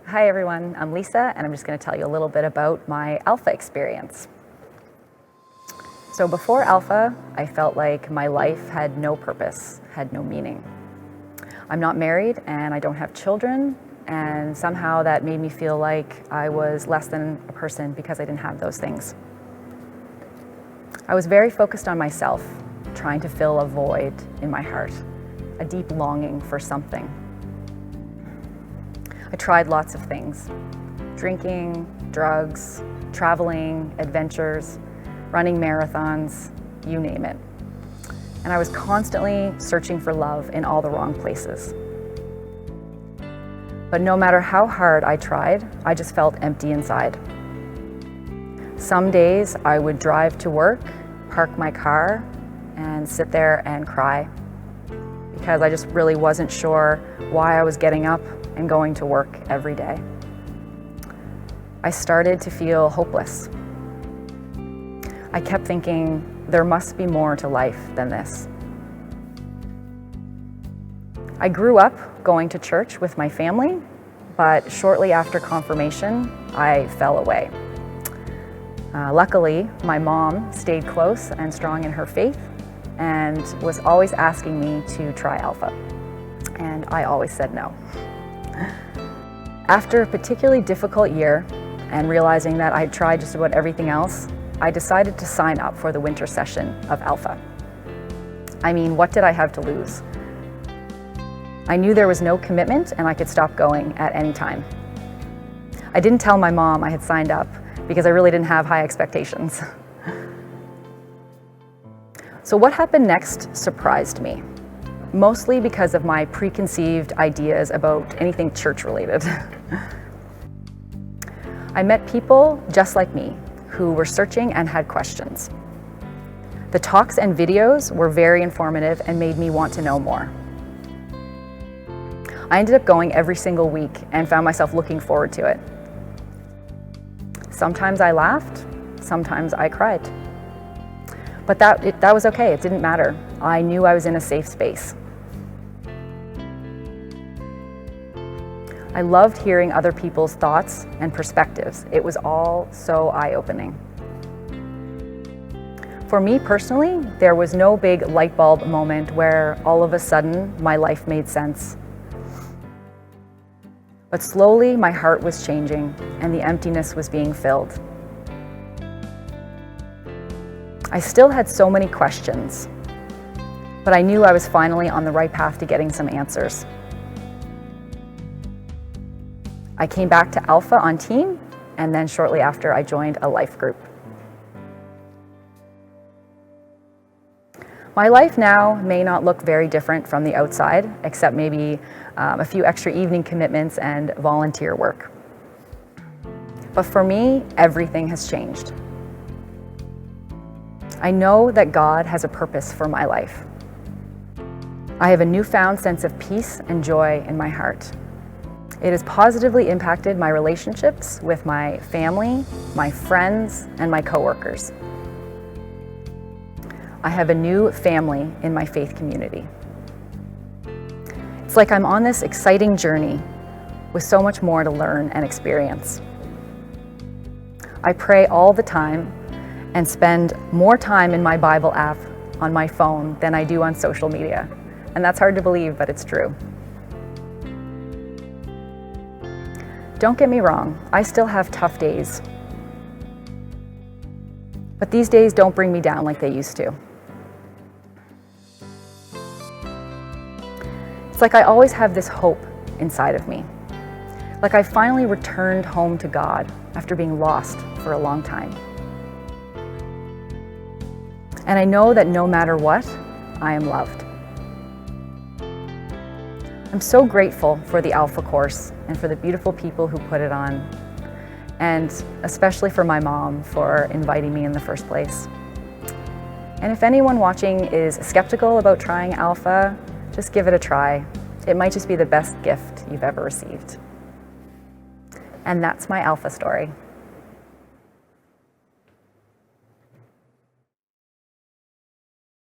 Hi everyone, I'm Lisa and I'm just going to tell you a little bit about my Alpha experience. So before Alpha, I felt like my life had no purpose, had no meaning. I'm not married and I don't have children, and somehow that made me feel like I was less than a person because I didn't have those things. I was very focused on myself, trying to fill a void in my heart, a deep longing for something. I tried lots of things: drinking, drugs, traveling, adventures, running marathons, you name it. And I was constantly searching for love in all the wrong places. But no matter how hard I tried, I just felt empty inside. Some days I would drive to work, park my car, and sit there and cry because I just really wasn't sure why I was getting up and going to work every day. I started to feel hopeless. I kept thinking, there must be more to life than this. I grew up going to church with my family, but shortly after confirmation, I fell away. Luckily, my mom stayed close and strong in her faith and was always asking me to try Alpha, and I always said no. After a particularly difficult year and realizing that I'd tried just about everything else, I decided to sign up for the winter session of Alpha. I mean, what did I have to lose? I knew there was no commitment and I could stop going at any time. I didn't tell my mom I had signed up because I really didn't have high expectations. So what happened next surprised me, mostly because of my preconceived ideas about anything church-related. I met people just like me who were searching and had questions. The talks and videos were very informative and made me want to know more. I ended up going every single week and found myself looking forward to it. Sometimes I laughed, sometimes I cried. But that was okay, it didn't matter. I knew I was in a safe space. I loved hearing other people's thoughts and perspectives. It was all so eye-opening. For me personally, there was no big light bulb moment where all of a sudden my life made sense. But slowly my heart was changing and the emptiness was being filled. I still had so many questions, but I knew I was finally on the right path to getting some answers. I came back to Alpha on team, and then shortly after I joined a life group. My life now may not look very different from the outside, except maybe a few extra evening commitments and volunteer work. But for me, everything has changed. I know that God has a purpose for my life. I have a newfound sense of peace and joy in my heart. It has positively impacted my relationships with my family, my friends, and my coworkers. I have a new family in my faith community. It's like I'm on this exciting journey with so much more to learn and experience. I pray all the time and spend more time in my Bible app on my phone than I do on social media. And that's hard to believe, but it's true. Don't get me wrong, I still have tough days. But these days don't bring me down like they used to. It's like I always have this hope inside of me. Like I finally returned home to God after being lost for a long time. And I know that no matter what, I am loved. I'm so grateful for the Alpha course and for the beautiful people who put it on, and especially for my mom for inviting me in the first place. And if anyone watching is skeptical about trying Alpha, just give it a try. It might just be the best gift you've ever received. And that's my Alpha story.